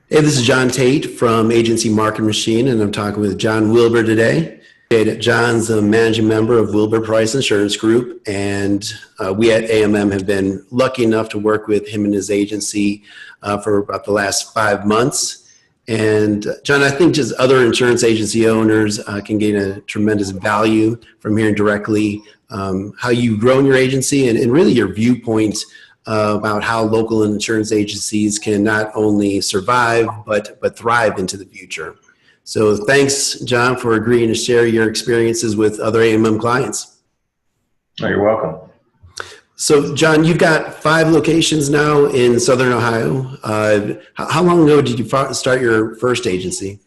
Hey, this is John Tate from Agency Market Machine, and I'm talking with John Wilber today. John's a managing member of Wilber Price Insurance Group, and we at AMM have been lucky enough to work with him and his agency for about the last 5 months. And John, I think just other insurance agency owners can gain a tremendous value from hearing directly how you've grown your agency and really your viewpoint about how local insurance agencies can not only survive but thrive into the future. So thanks, John, for agreeing to share your experiences with other AMM clients. Oh, you're welcome. So, John, you've got 5 locations now in Southern Ohio. How long ago did you start your first agency?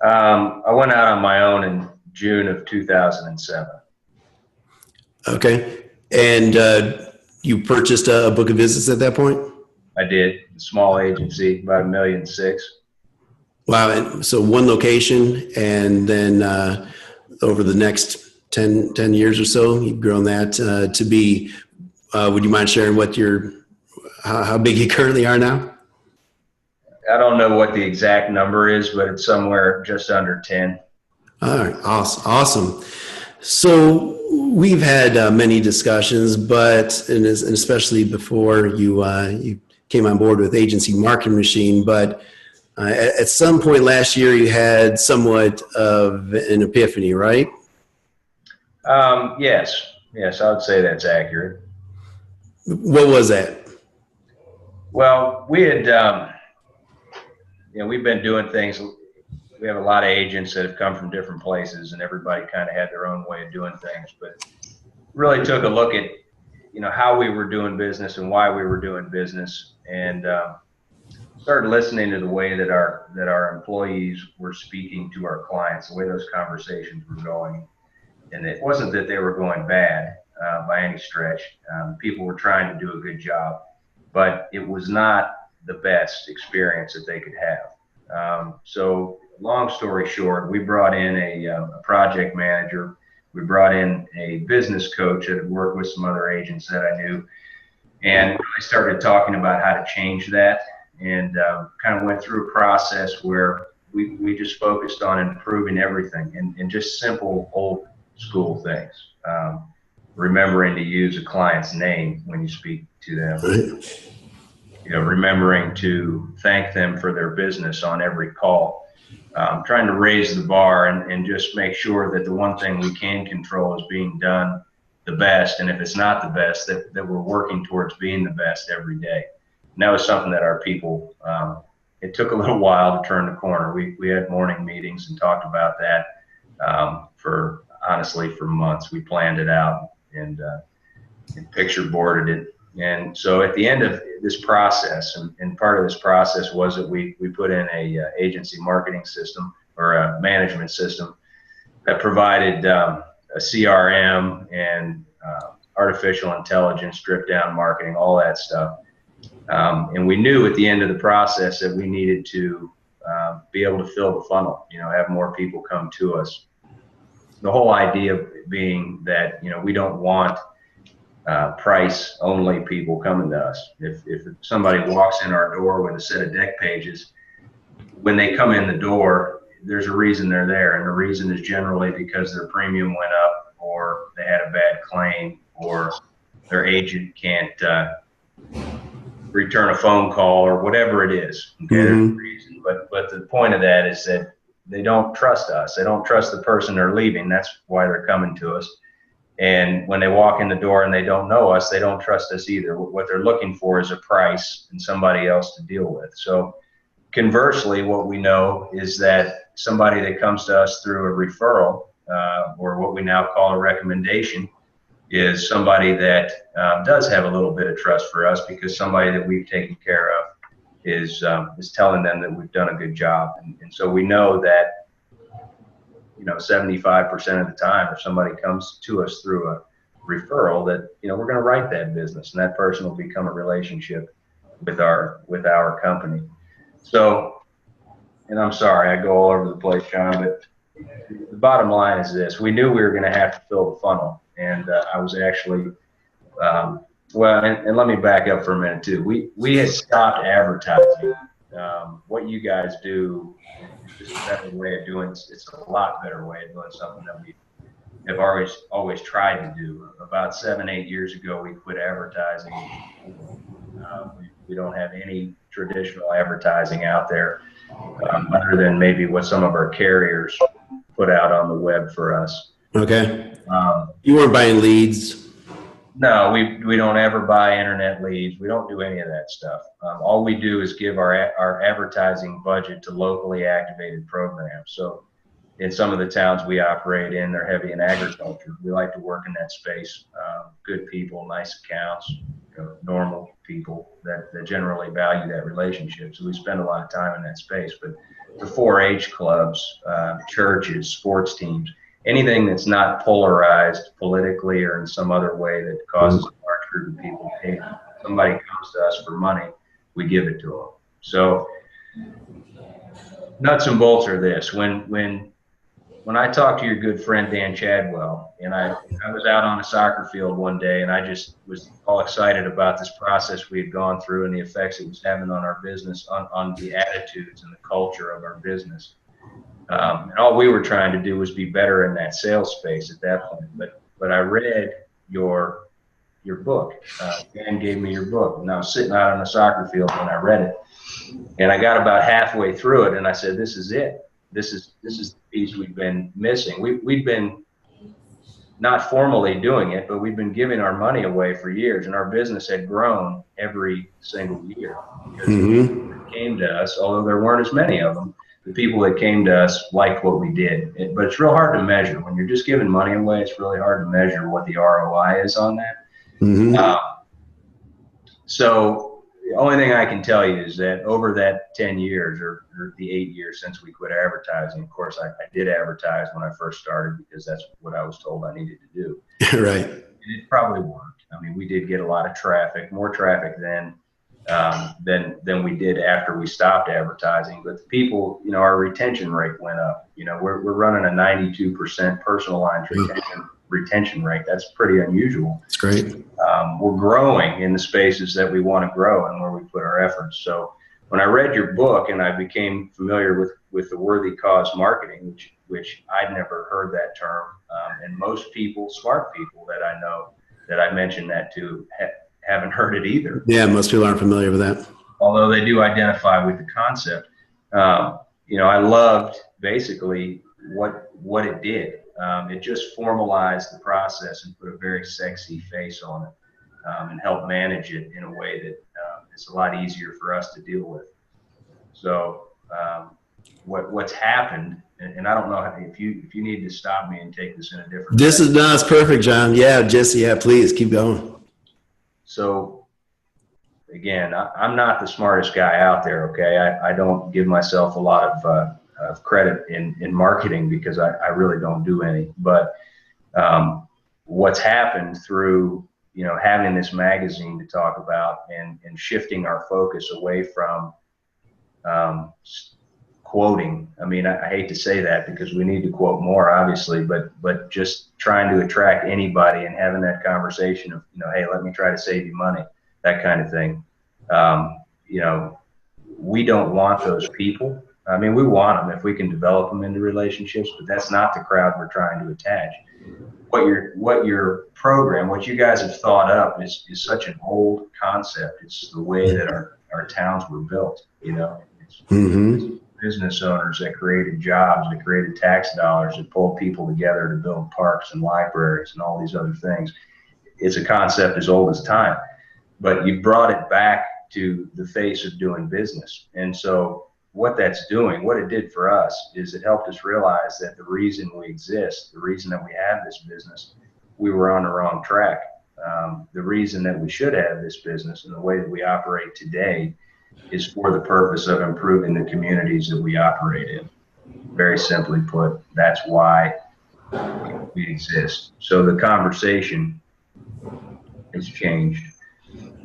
I went out on my own in June of 2007. Okay. And you purchased a book of business at that point? I did. A small agency, about $1.6 million. Wow. And so one location, and then over the next 10 years or so, you've grown that to be, would you mind sharing what how big you currently are now? I don't know what the exact number is, but it's somewhere just under 10. All right. Awesome. So we've had many discussions, and especially before you came on board with Agency Marketing Machine, but at some point last year, you had somewhat of an epiphany, right? Yes, I would say that's accurate. What was that? Well, we had, we've been doing things. We have a lot of agents that have come from different places, and everybody kind of had their own way of doing things, but really took a look at, how we were doing business and why we were doing business, and started listening to the way that our employees were speaking to our clients, the way those conversations were going. And it wasn't that they were going bad by any stretch. People were trying to do a good job, but it was not the best experience that they could have. So long story short, we brought in a project manager. We brought in a business coach that had worked with some other agents that I knew. And I started talking about how to change that, and kind of went through a process where we just focused on improving everything and just simple old school things. Remembering to use a client's name when you speak to them. Remembering to thank them for their business on every call. Trying to raise the bar and just make sure that the one thing we can control is being done the best. And if it's not the best, that we're working towards being the best every day. And that was something that our people, it took a little while to turn the corner. We had morning meetings and talked about that honestly for months. We planned it out and picture boarded it. And so at the end of this process, and part of this process was that we put in a agency marketing system, or a management system, that provided a CRM and artificial intelligence, drip down marketing, all that stuff. And we knew at the end of the process that we needed to be able to fill the funnel, have more people come to us. The whole idea being that, we don't want price only people coming to us. If somebody walks in our door with a set of deck pages, when they come in the door, there's a reason they're there, and the reason is generally because their premium went up, or they had a bad claim, or their agent can't return a phone call, or whatever it is. Okay, there's a reason. But the point of that is that they don't trust us. They don't trust the person they're leaving. That's why they're coming to us. And when they walk in the door and they don't know us, they don't trust us either. What they're looking for is a price and somebody else to deal with. So conversely, what we know is that somebody that comes to us through a referral, or what we now call a recommendation, is somebody that does have a little bit of trust for us, because somebody that we've taken care of is telling them that we've done a good job. And so we know that 75% of the time, if somebody comes to us through a referral, that we're going to write that business, and that person will become a relationship with our company. So, and I'm sorry I go all over the place, John, but the bottom line is this: we knew we were going to have to fill the funnel, and I was actually and let me back up for a minute too. We had stopped advertising What you guys do is just a better way of doing. It's a lot better way of doing something that we have always tried to do. About 7-8 years ago, we quit advertising. We don't have any traditional advertising out there, other than maybe what some of our carriers put out on the web for us. Okay. You weren't buying leads? No, we don't ever buy internet leads. We don't do any of that stuff. All we do is give our advertising budget to locally activated programs. So in some of the towns we operate in, they're heavy in agriculture. We like to work in that space. Good people, nice accounts, normal people that generally value that relationship. So we spend a lot of time in that space. But the 4-H clubs, churches, sports teams, anything that's not polarized politically or in some other way that causes a large group of people to hate. Somebody comes to us for money, we give it to them. So nuts and bolts are this. When I talked to your good friend Dan Chadwell, and I was out on a soccer field one day, and I just was all excited about this process we had gone through and the effects it was having on our business, on the attitudes and the culture of our business. And all we were trying to do was be better in that sales space at that point. But I read your book. Dan gave me your book, and I was sitting out on a soccer field when I read it, and I got about halfway through it, and I said, "This is it. This is the piece we've been missing. We've been not formally doing it, but we've been giving our money away for years, and our business had grown every single year. Because people came to us, although there weren't as many of them, the people that came to us liked what we did. But it's real hard to measure. When you're just giving money away, it's really hard to measure what the ROI is on that. So the only thing I can tell you is that over that 10 years or the 8 years since we quit advertising, of course, I did advertise when I first started because that's what I was told I needed to do. Right. And it probably worked. I mean, we did get a lot of traffic, more traffic than we did after we stopped advertising. But the people, our retention rate went up. We're running a 92% personal lines retention rate. That's pretty unusual. That's great. We're growing in the spaces that we want to grow and where we put our efforts. So when I read your book and I became familiar with the worthy cause marketing, which I'd never heard that term, and most people, smart people that I know that I mentioned that to, haven't heard it either. Yeah, most people aren't familiar with that. Although they do identify with the concept. I loved basically what it did. It just formalized the process and put a very sexy face on it, and helped manage it in a way that it's a lot easier for us to deal with. So what's happened, and I don't know if you need to stop me and take this in a different way. It's perfect, John. Yeah, Jesse, yeah, please keep going. So again, I'm not the smartest guy out there. Okay. I don't give myself a lot of credit in marketing because I really don't do any, but what's happened through, having this magazine to talk about and shifting our focus away from quoting. I mean, I hate to say that because we need to quote more, obviously, but just trying to attract anybody and having that conversation of, hey, let me try to save you money, that kind of thing. We don't want those people. I mean, we want them if we can develop them into relationships, but that's not the crowd we're trying to attach. What your program, what you guys have thought up is such an old concept. It's the way that our towns were built, It's business owners that created jobs, that created tax dollars, that pulled people together to build parks and libraries and all these other things. It's a concept as old as time, but you brought it back to the face of doing business. And so what that's doing, what it did for us is it helped us realize that the reason we exist, the reason that we have this business, we were on the wrong track. The reason that we should have this business and the way that we operate today is for the purpose of improving the communities that we operate in. Very simply put, that's why we exist. So the conversation has changed.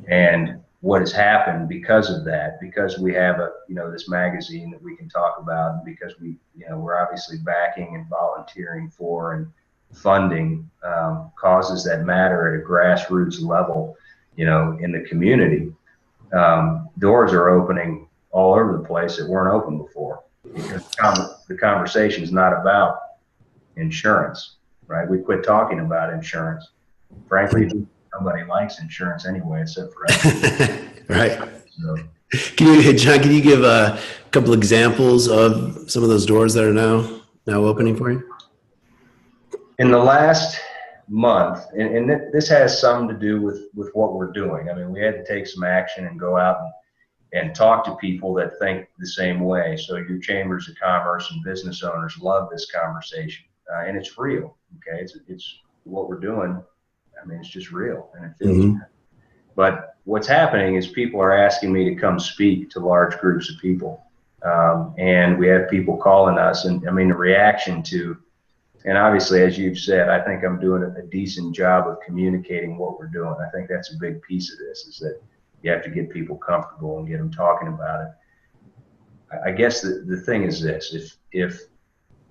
And what has happened because of that, because we have this magazine that we can talk about, and because we're obviously backing and volunteering for and funding causes that matter at a grassroots level, in the community, doors are opening all over the place that weren't open before, because the conversation is not about insurance, right? We quit talking about insurance. Frankly, nobody likes insurance anyway, except for us. Right. So, John, can you give a couple examples of some of those doors that are now opening for you? in the last month, and this has something to do with what we're doing. I mean, we had to take some action and go out and talk to people that think the same way. So your chambers of commerce and business owners love this conversation, and it's real. Okay, it's what we're doing. I mean, it's just real, and it feels good. But what's happening is people are asking me to come speak to large groups of people, and we have people calling us, and I mean the reaction to. And obviously, as you've said, I think I'm doing a decent job of communicating what we're doing. I think that's a big piece of this, is that you have to get people comfortable and get them talking about it. I guess the thing is this: if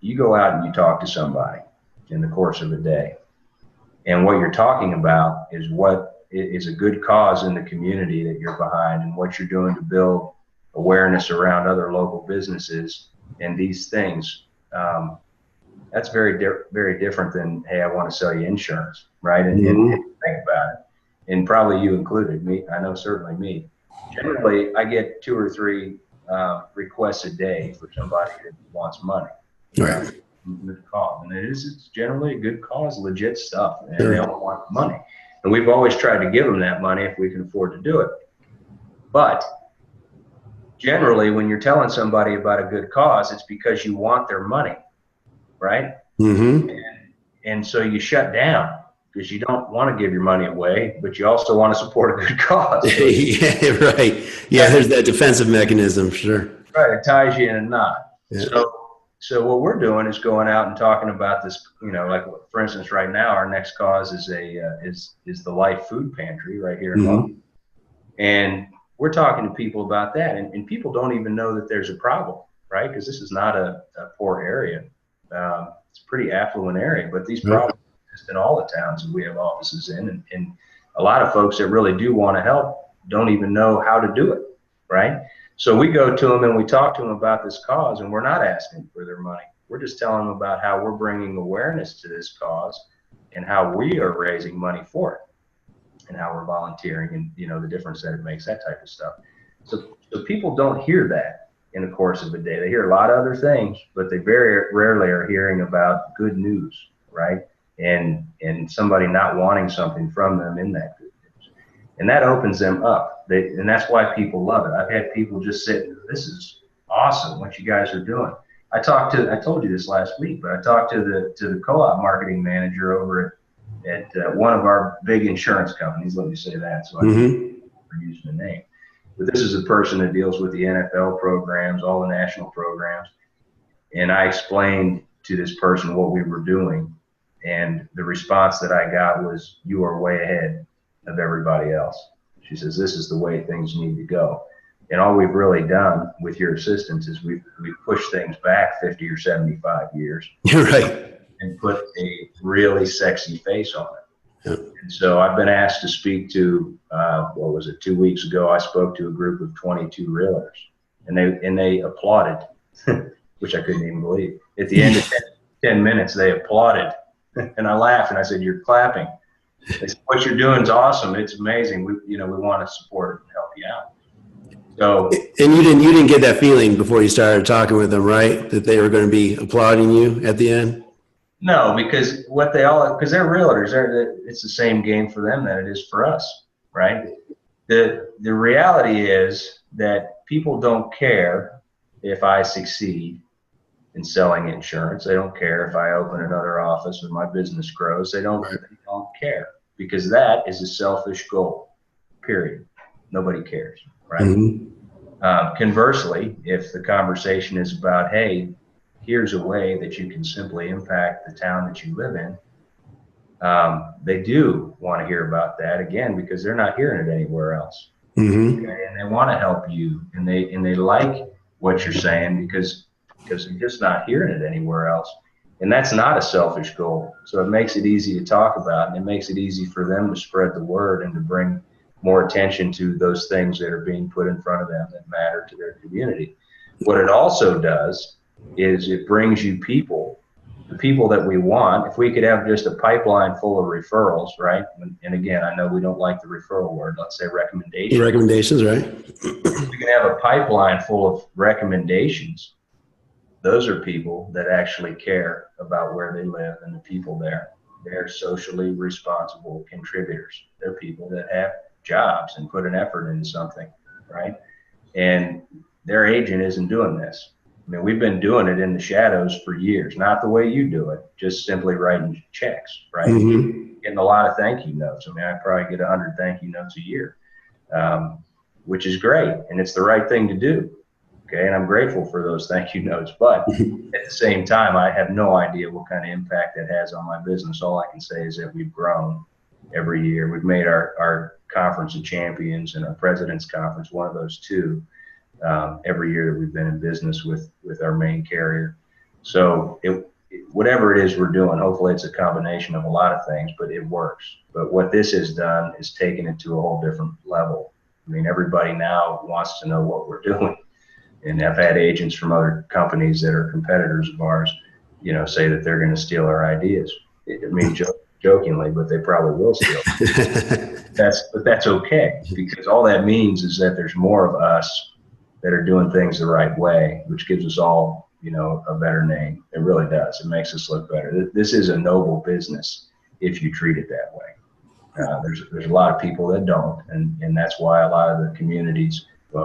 you go out and you talk to somebody in the course of a day, and what you're talking about is what is a good cause in the community that you're behind, and what you're doing to build awareness around other local businesses and these things, that's very different than, hey, I want to sell you insurance, right? And think about it, and probably you included, me. I know certainly me. Generally, I get 2 or 3 requests a day for somebody that wants money. Right. Good cause, and it's generally a good cause, legit stuff, and they all want money. And we've always tried to give them that money if we can afford to do it. But generally, when you're telling somebody about a good cause, it's because you want their money. Right? And so you shut down because you don't want to give your money away, but you also want to support a good cause. Yeah, right. Yeah, there's that defensive mechanism, sure. Right, it ties you in a knot. Yeah. So what we're doing is going out and talking about this. You know, like for instance, right now our next cause is is the Life Food Pantry right here in London, and we're talking to people about that, and people don't even know that there's a problem, right? Because this is not a poor area. It's a pretty affluent area, but these problems exist in all the towns that we have offices in, and a lot of folks that really do want to help don't even know how to do it, right? So we go to them and we talk to them about this cause, and we're not asking for their money. We're just telling them about how we're bringing awareness to this cause and how we are raising money for it and how we're volunteering and, you know, the difference that it makes, that type of stuff. So people don't hear that in the course of a day. They hear a lot of other things, but they very rarely are hearing about good news, right? And somebody not wanting something from them in that good news. And that opens them up. And that's why people love it. I've had people just say, this is awesome what you guys are doing. I told you this last week, but I talked to the co-op marketing manager over at one of our big insurance companies. Let me say that, so I'm using the name. But this is a person that deals with the NFL programs, all the national programs. And I explained to this person what we were doing. And the response that I got was, you are way ahead of everybody else. She says, this is the way things need to go. And all we've really done with your assistance is we've pushed things back 50 or 75 years. You're right. And put a really sexy face on it. Yep. And so I've been asked to speak to, 2 weeks ago, I spoke to a group of 22 realtors, and they applauded, which I couldn't even believe. At the end of 10 minutes, they applauded, and I laughed and I said, "You're clapping." They said, "What you're doing is awesome. It's amazing. We want to support and help you out." So, and you didn't get that feeling before you started talking with them, right? That they were going to be applauding you at the end? No, because because they're realtors, it's the same game for them that it is for us, right? The reality is that people don't care if I succeed in selling insurance. They don't care if I open another office or my business grows. They don't care, because that is a selfish goal, period. Nobody cares, right? Conversely, if the conversation is about, hey, here's a way that you can simply impact the town that you live in, they do want to hear about that, again, because they're not hearing it anywhere else. Okay? And they want to help you, and they like what you're saying because they're just not hearing it anywhere else. And that's not a selfish goal. So it makes it easy to talk about, and it makes it easy for them to spread the word and to bring more attention to those things that are being put in front of them that matter to their community. What it also does is it brings you people, the people that we want. If we could have just a pipeline full of referrals, right? And again, I know we don't like the referral word. Let's say recommendations. Recommendations, right? If we can have a pipeline full of recommendations, those are people that actually care about where they live and the people there. They're socially responsible contributors. They're people that have jobs and put an effort into something, right? And their agent isn't doing this. I mean, we've been doing it in the shadows for years, not the way you do it, just simply writing checks, right? Mm-hmm. Getting a lot of thank you notes. I mean, I probably get 100 thank you notes a year, which is great. And it's the right thing to do. Okay. And I'm grateful for those thank you notes. But at the same time, I have no idea what kind of impact that has on my business. All I can say is that we've grown every year. We've made our Conference of Champions and our President's Conference one of those two every year that we've been in business with our main carrier. So whatever it is we're doing, hopefully it's a combination of a lot of things, but it works. But what this has done is taken it to a whole different level. I mean, everybody now wants to know what we're doing. And I've had agents from other companies that are competitors of ours, you know, say that they're going to steal our ideas. I mean, jokingly, but they probably will steal. But that's okay, because all that means is that there's more of us that are doing things the right way, which gives us all, you know, a better name. It really does. It makes us look better. This is a noble business if you treat it that way. There's a lot of people that don't, and that's why a lot of the communities, a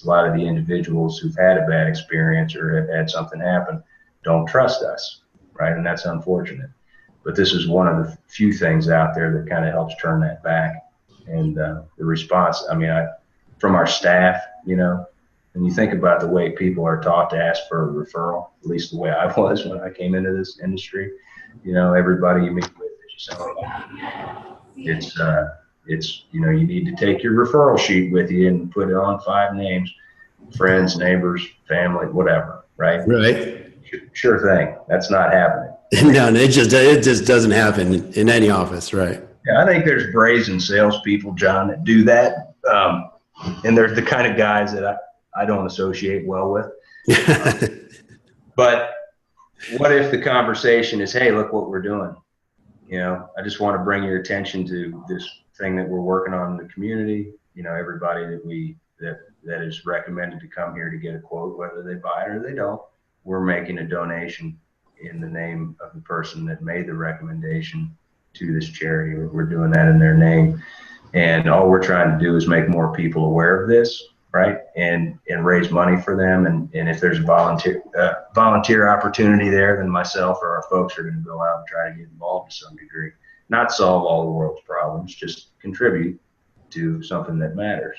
lot of the individuals who've had a bad experience or have had something happen don't trust us, right? And that's unfortunate. But this is one of the few things out there that kind of helps turn that back. And the response, I mean, from our staff, you know, when you think about the way people are taught to ask for a referral, at least the way I was when I came into this industry, you know, everybody you meet with, it's, you know, you need to take your referral sheet with you and put it on 5 names, friends, neighbors, family, whatever, right? Right. Sure thing. That's not happening. No, it just doesn't happen in any office, right? Yeah, I think there's brazen salespeople, John, that do that. And they're the kind of guys that I don't associate well with. But what if the conversation is, hey, look what we're doing. You know, I just want to bring your attention to this thing that we're working on in the community. You know, everybody that is recommended to come here to get a quote, whether they buy it or they don't, we're making a donation in the name of the person that made the recommendation to this charity. We're doing that in their name. And all we're trying to do is make more people aware of this, right? And raise money for them. And if there's a volunteer opportunity there, then myself or our folks are going to go out and try to get involved to some degree. Not solve all the world's problems, just contribute to something that matters.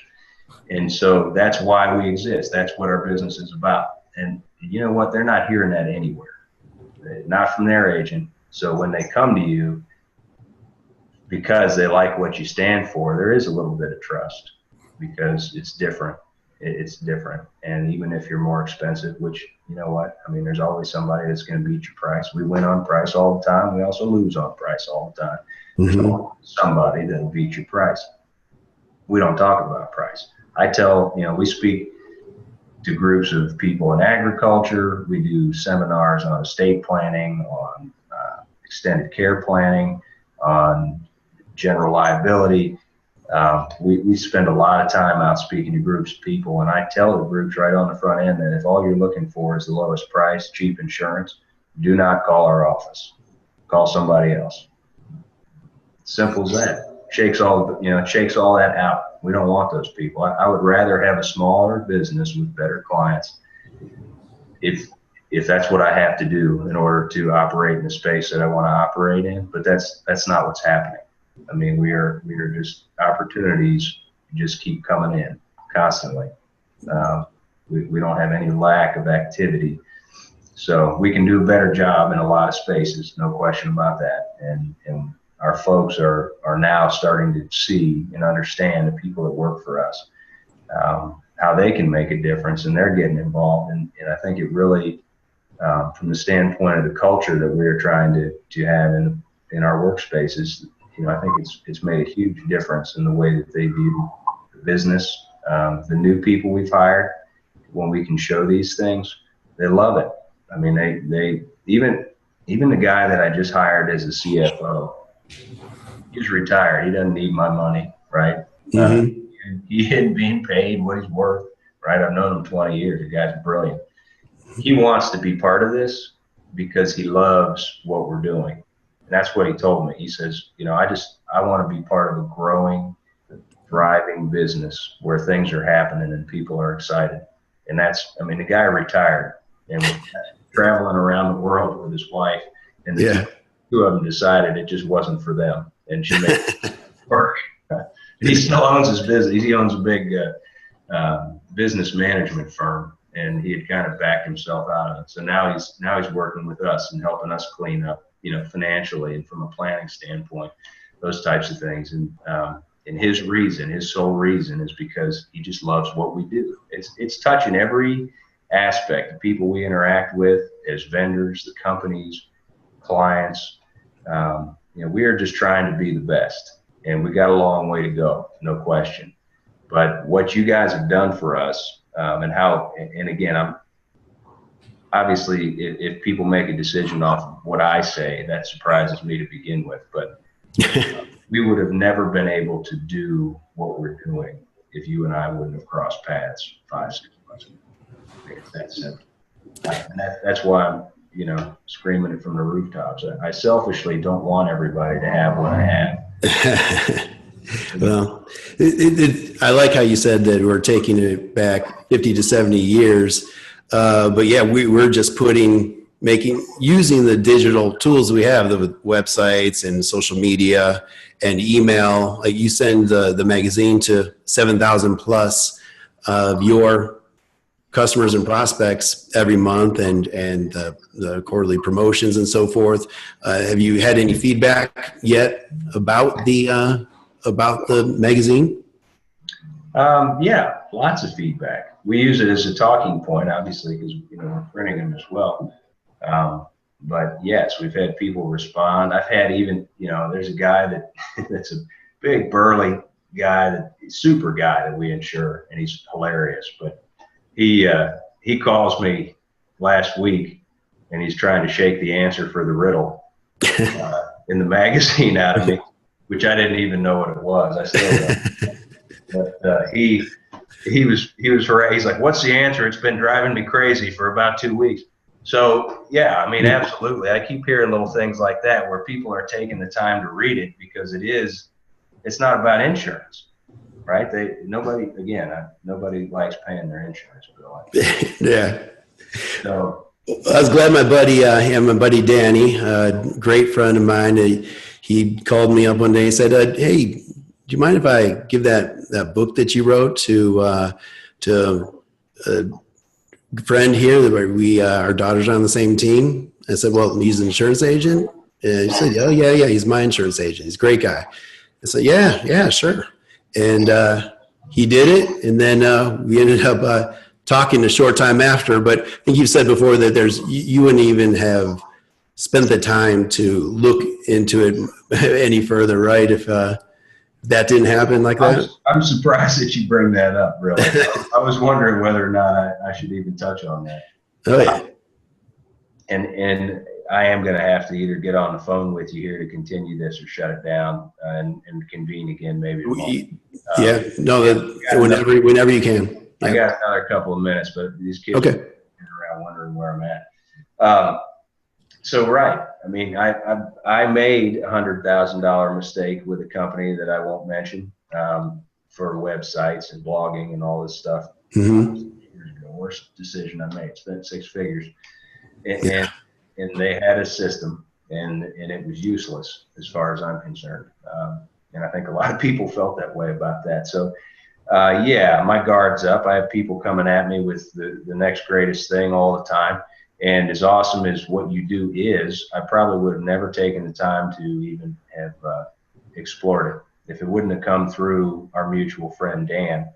And so that's why we exist. That's what our business is about. And you know what? They're not hearing that anywhere, not from their agent. So when they come to you, because they like what you stand for, there is a little bit of trust, because it's different. It's different. And even if you're more expensive, which, you know what, I mean, there's always somebody that's going to beat your price. We win on price all the time. We also lose on price all the time. There's always somebody that'll beat your price. We don't talk about price. I tell, you know, we speak to groups of people in agriculture. We do seminars on estate planning, on extended care planning, on general liability. We spend a lot of time out speaking to groups of people, and I tell the groups right on the front end that if all you're looking for is the lowest price, cheap insurance, do not call our office. Call somebody else. Simple as that. Shakes all that out. We don't want those people. I would rather have a smaller business with better clients if that's what I have to do in order to operate in the space that I want to operate in. But that's not what's happening. I mean, we are just, opportunities just keep coming in constantly. We don't have any lack of activity. So we can do a better job in a lot of spaces, no question about that. And our folks are now starting to see and understand, the people that work for us, how they can make a difference, and they're getting involved. And I think it really, from the standpoint of the culture that we're trying to have in our workspaces, I think it's made a huge difference in the way that they view the business. The new people we've hired, when we can show these things, they love it. I mean, they even the guy that I just hired as a CFO, he's retired. He doesn't need my money, right? Mm-hmm. He isn't being paid what he's worth, right? I've known him 20 years. The guy's brilliant. He wants to be part of this because he loves what we're doing. And that's what he told me. He says, I want to be part of a growing, thriving business where things are happening and people are excited. And the guy retired and was traveling around the world with his wife, and the two of them decided it just wasn't for them. And she made it work. He still owns his business. He owns a big business management firm, and he had kind of backed himself out of it. So now he's working with us and helping us clean up, financially and from a planning standpoint, those types of things. And his sole reason is because he just loves what we do. It's touching every aspect, the people we interact with as vendors, the companies, clients. We are just trying to be the best, and we got a long way to go, no question. But what you guys have done for us, and again, I'm obviously, if people make a decision off of what I say, that surprises me to begin with, but we would have never been able to do what we're doing if you and I wouldn't have crossed paths 5-6 months ago. It's that simple. And that's why I'm, screaming it from the rooftops. I selfishly don't want everybody to have what I have. Well, I like how you said that we're taking it back 50 to 70 years. But yeah, we're just using the digital tools we have, the websites and social media and email. Like you send the magazine to 7,000 plus of your customers and prospects every month, and the quarterly promotions and so forth. Have you had any feedback yet about the magazine? Yeah, lots of feedback. We use it as a talking point, obviously, because we're printing them as well. But yes, we've had people respond. I've had even, there's a guy that's a big burly guy, super guy that we insure, and he's hilarious. But he calls me last week, and he's trying to shake the answer for the riddle in the magazine out of me, which I didn't even know what it was. I still don't. But he's like, "What's the answer? It's been driving me crazy for about 2 weeks." So yeah, absolutely. I keep hearing little things like that where people are taking the time to read it, because it's not about insurance, right? Nobody likes paying their insurance bill. Yeah. So I was glad my buddy Danny, a great friend of mine, he called me up one day and said, "Hey, do you mind if I give that book that you wrote to a friend here that our daughters are on the same team?" I said, "Well, he's an insurance agent." And he said, "Oh yeah, he's my insurance agent. He's a great guy." I said, "Yeah, sure." And he did it, and then we ended up talking a short time after. But I think you said before that you wouldn't even have spent the time to look into it any further, right? If that didn't happen like that. I'm surprised that you bring that up, really. I was wondering whether or not I should even touch on that. Oh yeah. And I am going to have to either get on the phone with you here to continue this or shut it down and convene again maybe tomorrow. Whenever you can. I got another couple of minutes, but these kids are around wondering where I'm at. So right, I made $100,000 mistake with a company that I won't mention for websites and blogging and all this stuff. Mm-hmm. Worst decision I made. Spent 6 figures, and they had a system, and it was useless as far as I'm concerned. And I think a lot of people felt that way about that. So my guard's up. I have people coming at me with the next greatest thing all the time. And as awesome as what you do is, I probably would have never taken the time to even have explored it if it wouldn't have come through our mutual friend Dan,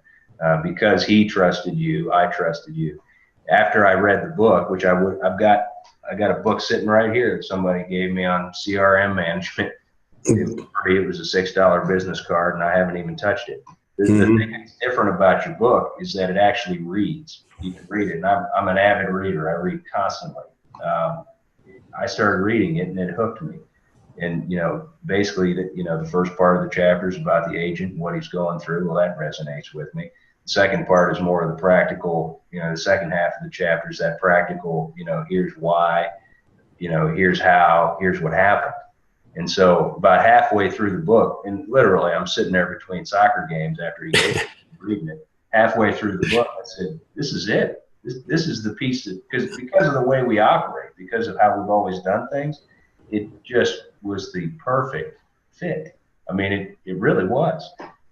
because he trusted you, I trusted you. After I read the book, which I got a book sitting right here that somebody gave me on CRM management. It was free. It was a $6 business card, and I haven't even touched it. The thing that's different about your book is that it actually reads. You can read it, and I'm an avid reader. I read constantly. I started reading it, and it hooked me. And, basically, the first part of the chapter is about the agent and what he's going through. Well, that resonates with me. The second part is more of the practical, the second half of the chapter is that practical, here's why, here's how, here's what happened. And so about halfway through the book, and literally I'm sitting there between soccer games after he gave it, reading it, halfway through the book, I said, this is it. This is the piece that, because of the way we operate, because of how we've always done things, it just was the perfect fit. I mean, it really was.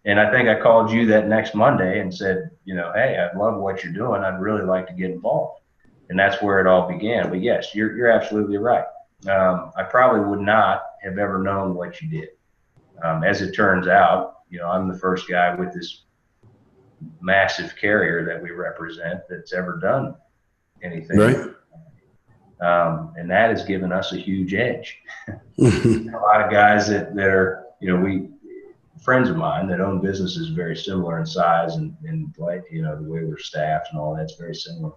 And I think I called you that next Monday and said, hey, I love what you're doing. I'd really like to get involved. And that's where it all began. But yes, you're absolutely right. I probably would not have ever known what you did. As it turns out, I'm the first guy with this massive carrier that we represent that's ever done anything. Right. And that has given us a huge edge. A lot of guys that are, friends of mine that own businesses very similar in size and like, the way we're staffed and all that's very similar.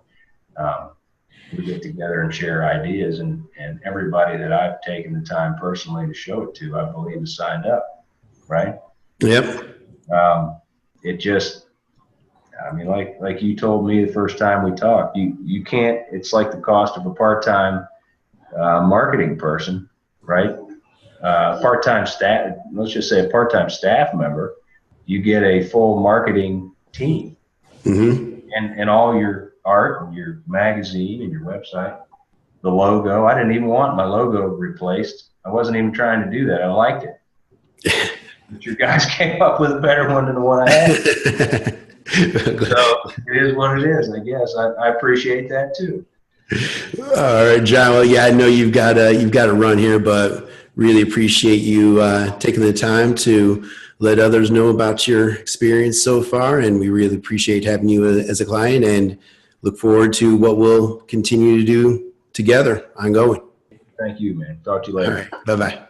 We get together and share ideas, and everybody that I've taken the time personally to show it to, I believe, is signed up, right? Yep. It just, like you told me the first time we talked, you can't, it's like the cost of a part-time marketing person, right? Part-time staff, let's just say a part-time staff member, you get a full marketing team. And all your art and your magazine and your website, the logo. I didn't even want my logo replaced. I wasn't even trying to do that. I liked it. But you guys came up with a better one than the one I had. So it is what it is, I guess. I appreciate that too. All right, John. Well, yeah, I know you've got to run here, but really appreciate you taking the time to let others know about your experience so far. And we really appreciate having you as a client and look forward to what we'll continue to do together ongoing. Thank you, man. Talk to you later. All right. Bye-bye.